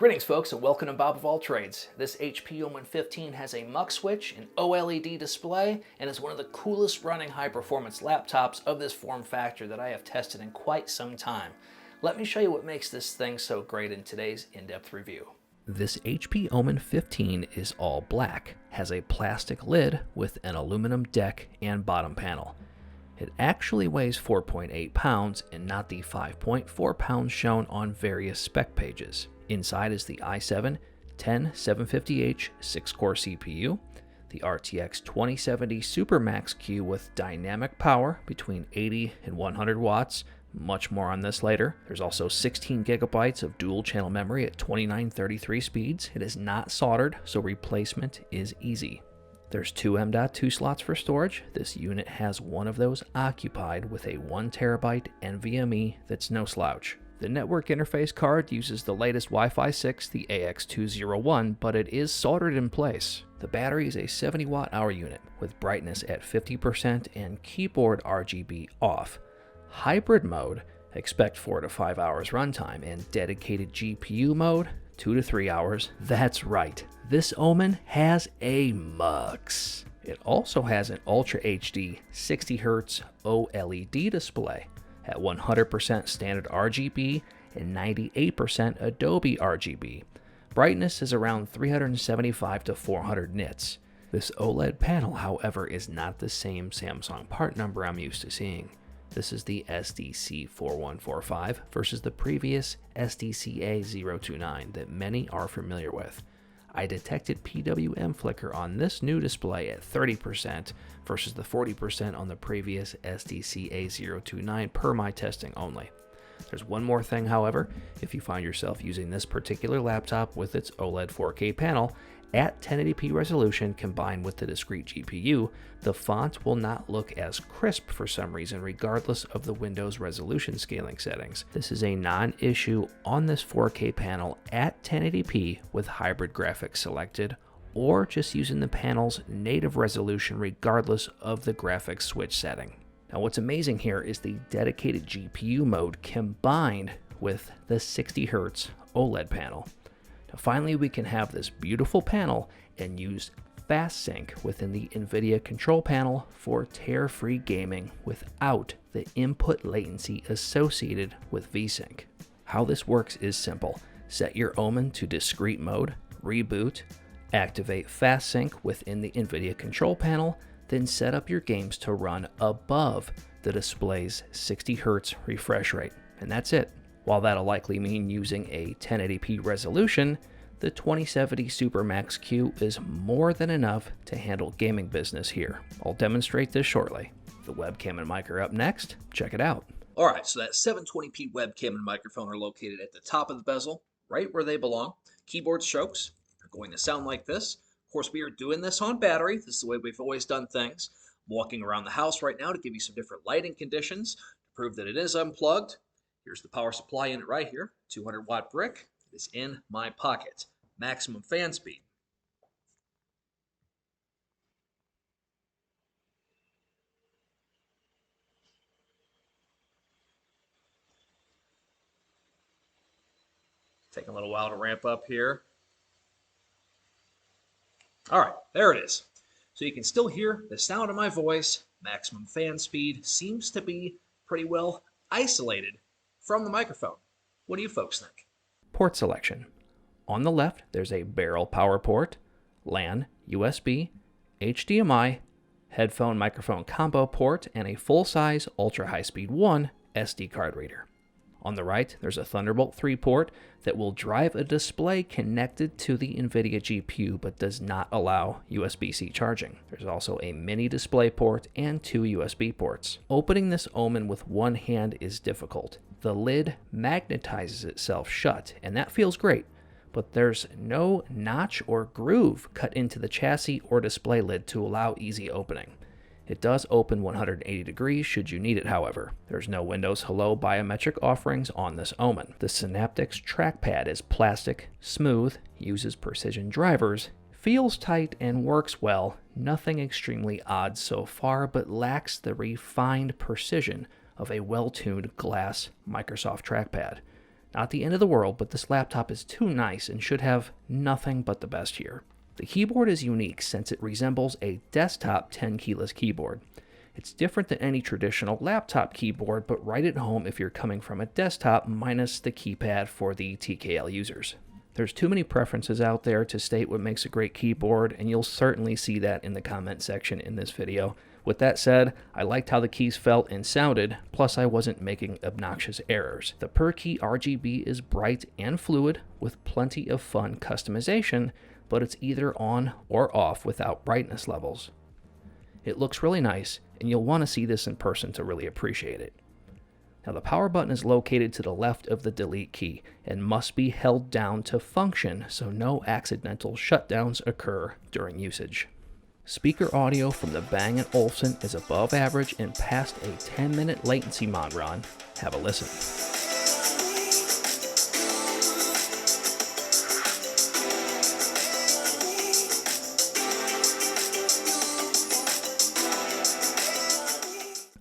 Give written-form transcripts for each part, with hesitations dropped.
Greetings folks and welcome to Bob of All Trades. This HP Omen 15 has a MUX switch, an OLED display, and is one of the coolest running high-performance laptops of this form factor that I have tested in quite some time. Let me show you what makes this thing so great in today's in-depth review. This HP Omen 15 is all black, has a plastic lid with an aluminum deck and bottom panel. It actually weighs 4.8 pounds and not the 5.4 pounds shown on various spec pages. Inside is the i7-10750H 6-core CPU, the RTX 2070 Supermax Q with dynamic power between 80 and 100 watts. Much more on this later. There's also 16 gigabytes of dual channel memory at 2933 speeds. It is not soldered, so replacement is easy. There's two M.2 slots for storage. This unit has one of those occupied with a 1TB NVMe that's no slouch. The network interface card uses the latest Wi-Fi 6, the AX201, but it is soldered in place. The battery is a 70 watt-hour unit with brightness at 50% and keyboard RGB off. Hybrid mode, expect 4 to 5 hours runtime, and dedicated GPU mode, 2 to 3 hours. That's right, this Omen has a MUX. It also has an Ultra HD 60Hz OLED display at 100% standard RGB and 98% Adobe RGB. Brightness is around 375 to 400 nits. This OLED panel, however, is not the same Samsung part number I'm used to seeing. This is the SDC4145 versus the previous SDCA029 that many are familiar with. I detected PWM flicker on this new display at 30% versus the 40% on the previous SDCA029 per my testing only. There's one more thing, however. If you find yourself using this particular laptop with its OLED 4K panel at 1080p resolution combined with the discrete GPU, the font will not look as crisp for some reason regardless of the Windows resolution scaling settings. This is a non-issue on this 4K panel at 1080p with hybrid graphics selected, or just using the panel's native resolution regardless of the graphics switch setting. Now what's amazing here is the dedicated GPU mode combined with the 60Hz OLED panel. Now finally, we can have this beautiful panel and use fast sync within the NVIDIA control panel for tear-free gaming without the input latency associated with VSync. How this works is simple. Set your Omen to discrete mode, reboot, activate fast sync within the NVIDIA control panel, then set up your games to run above the display's 60Hz refresh rate, and that's it. While that'll likely mean using a 1080p resolution, the 2070 Supermax Q is more than enough to handle gaming business here. I'll demonstrate this shortly. The webcam and mic are up next. Check it out. Alright, so that 720p webcam and microphone are located at the top of the bezel, right where they belong. Keyboard strokes are going to sound like this. Of course, we are doing this on battery. This is the way we've always done things. I'm walking around the house right now to give you some different lighting conditions to prove that it is unplugged. Here's the power supply unit right here, 200 watt brick. It is in my pocket. Maximum fan speed. Taking a little while to ramp up here. All right, there it is. So you can still hear the sound of my voice. Maximum fan speed seems to be pretty well isolated from the microphone. What do you folks think? Port selection. On the left, there's a barrel power port, LAN, USB, HDMI, headphone microphone combo port, and a full-size Ultra High-Speed 1 SD card reader. On the right, there's a Thunderbolt 3 port that will drive a display connected to the NVIDIA GPU but does not allow USB-C charging. There's also a mini display port and 2 USB ports. Opening this Omen with one hand is difficult. The lid magnetizes itself shut, and that feels great, but there's no notch or groove cut into the chassis or display lid to allow easy opening. It does open 180 degrees should you need it, however. There's no Windows Hello biometric offerings on this Omen. The Synaptics trackpad is plastic, smooth, uses precision drivers, feels tight, and works well. Nothing extremely odd so far, but lacks the refined precision of a well-tuned glass Microsoft trackpad. Not the end of the world, but this laptop is too nice and should have nothing but the best here. The keyboard is unique since it resembles a desktop 10-keyless keyboard. It's different than any traditional laptop keyboard, but right at home if you're coming from a desktop minus the keypad for the TKL users. There's too many preferences out there to state what makes a great keyboard, and you'll certainly see that in the comment section in this video. With that said, I liked how the keys felt and sounded, plus I wasn't making obnoxious errors. The per key RGB is bright and fluid with plenty of fun customization, but it's either on or off without brightness levels. It looks really nice, and you'll want to see this in person to really appreciate it. Now the power button is located to the left of the delete key and must be held down to function so no accidental shutdowns occur during usage. Speaker audio from the Bang & Olufsen is above average and passed a 10-minute latency mod run. Have a listen.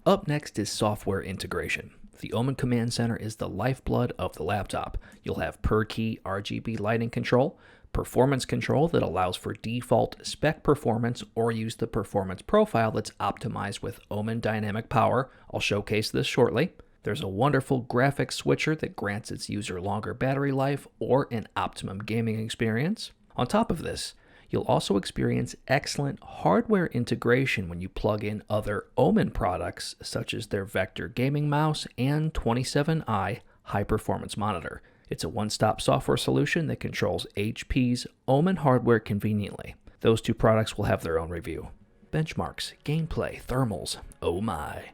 Up next is software integration. The Omen Command Center is the lifeblood of the laptop. You'll have per-key RGB lighting control, performance control that allows for default spec performance or use the performance profile that's optimized with Omen Dynamic Power. I'll showcase this shortly. There's a wonderful graphics switcher that grants its user longer battery life or an optimum gaming experience. On top of this, you'll also experience excellent hardware integration when you plug in other Omen products, such as their Vector gaming mouse and 27i high-performance monitor. It's a one-stop software solution that controls HP's Omen hardware conveniently. Those two products will have their own review. Benchmarks, gameplay, thermals, oh my.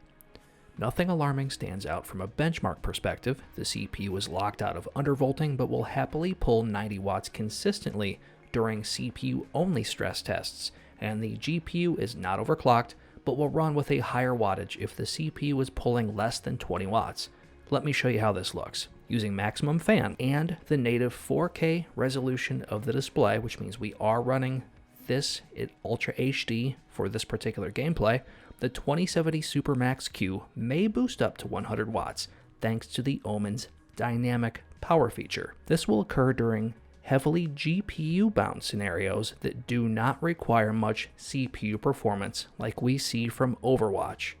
Nothing alarming stands out from a benchmark perspective. The CPU is locked out of undervolting, but will happily pull 90 watts consistently during CPU-only stress tests, and the GPU is not overclocked, but will run with a higher wattage if the CPU is pulling less than 20 watts. Let me show you how this looks. Using maximum fan and the native 4K resolution of the display, which means we are running this at Ultra HD for this particular gameplay, the 2070 Supermax Q may boost up to 100 watts thanks to the Omen's dynamic power feature. This will occur during heavily GPU-bound scenarios that do not require much CPU performance like we see from Overwatch.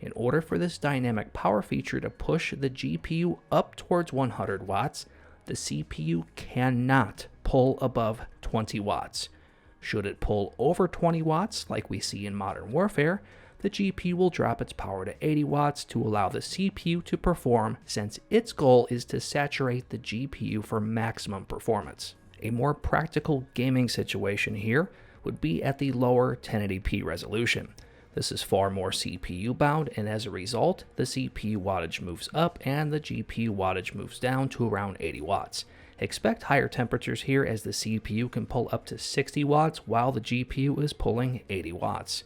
In order for this dynamic power feature to push the GPU up towards 100 watts, the CPU cannot pull above 20 watts. Should it pull over 20 watts, like we see in Modern Warfare, the GPU will drop its power to 80 watts to allow the CPU to perform, since its goal is to saturate the GPU for maximum performance. A more practical gaming situation here would be at the lower 1080p resolution. This is far more CPU bound, and as a result, the CPU wattage moves up and the GPU wattage moves down to around 80 watts. Expect higher temperatures here as the CPU can pull up to 60 watts while the GPU is pulling 80 watts.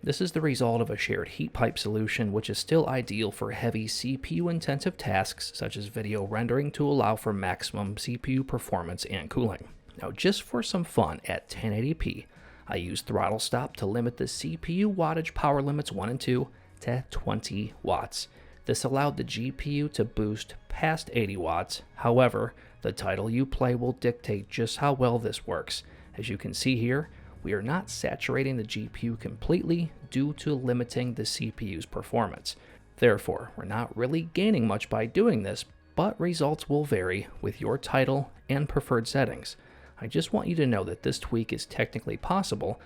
This is the result of a shared heat pipe solution, which is still ideal for heavy CPU-intensive tasks such as video rendering to allow for maximum CPU performance and cooling. Now, just for some fun at 1080p, I used throttle stop to limit the CPU wattage power limits 1 and 2 to 20 watts. This allowed the GPU to boost past 80 watts. However, the title you play will dictate just how well this works. As you can see here, we are not saturating the GPU completely due to limiting the CPU's performance. Therefore, we're not really gaining much by doing this, but results will vary with your title and preferred settings. I just want you to know that this tweak is technically possible.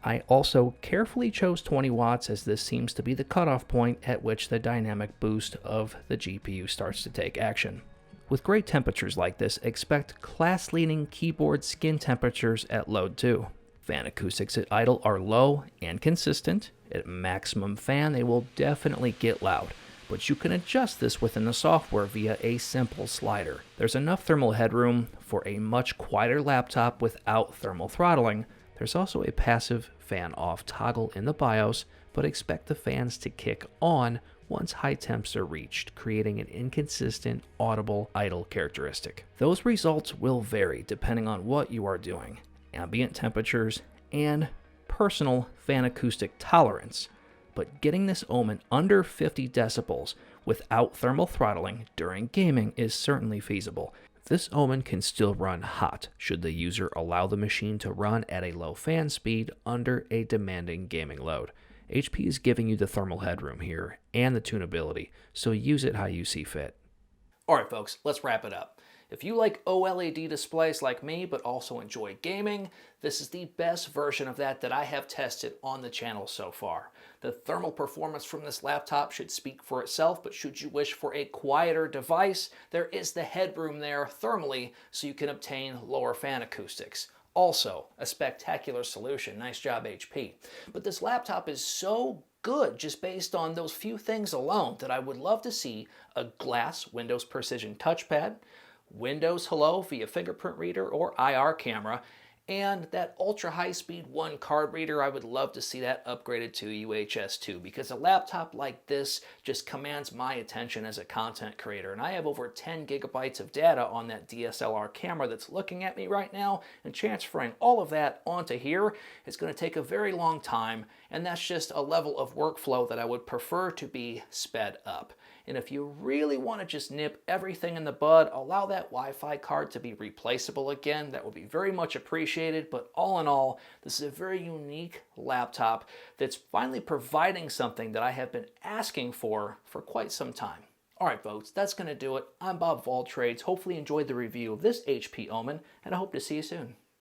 I also carefully chose 20 watts as this seems to be the cutoff point at which the dynamic boost of the GPU starts to take action. With great temperatures like this, expect class-leading keyboard skin temperatures at load too. Fan acoustics at idle are low and consistent. At maximum fan, they will definitely get loud, but you can adjust this within the software via a simple slider. There's enough thermal headroom for a much quieter laptop without thermal throttling. There's also a passive fan off toggle in the BIOS, but expect the fans to kick on once high temps are reached, creating an inconsistent audible idle characteristic. Those results will vary depending on what you are doing, ambient temperatures, and personal fan acoustic tolerance. But getting this Omen under 50 decibels without thermal throttling during gaming is certainly feasible. This Omen can still run hot should the user allow the machine to run at a low fan speed under a demanding gaming load. HP is giving you the thermal headroom here and the tunability, so use it how you see fit. Alright folks, let's wrap it up. If you like OLED displays like me but also enjoy gaming, this is the best version of that I have tested on the channel so far. The thermal performance from this laptop should speak for itself, but should you wish for a quieter device, there is the headroom there thermally so you can obtain lower fan acoustics. Also, a spectacular solution. Nice job, HP. But this laptop is so good just based on those few things alone that I would love to see a glass Windows Precision touchpad, Windows Hello via fingerprint reader or IR camera, and that ultra high-speed 1 card reader. I would love to see that upgraded to UHS 2 because a laptop like this just commands my attention as a content creator. And I have over 10 gigabytes of data on that DSLR camera that's looking at me right now, and transferring all of that onto here is going to take a very long time, and that's just a level of workflow that I would prefer to be sped up. And if you really want to just nip everything in the bud, allow that Wi-Fi card to be replaceable again. That would be very much appreciated. But all in all, this is a very unique laptop that's finally providing something that I have been asking for quite some time. All right, folks, that's going to do it. I'm Bob of All Trades. Hopefully you enjoyed the review of this HP Omen, and I hope to see you soon.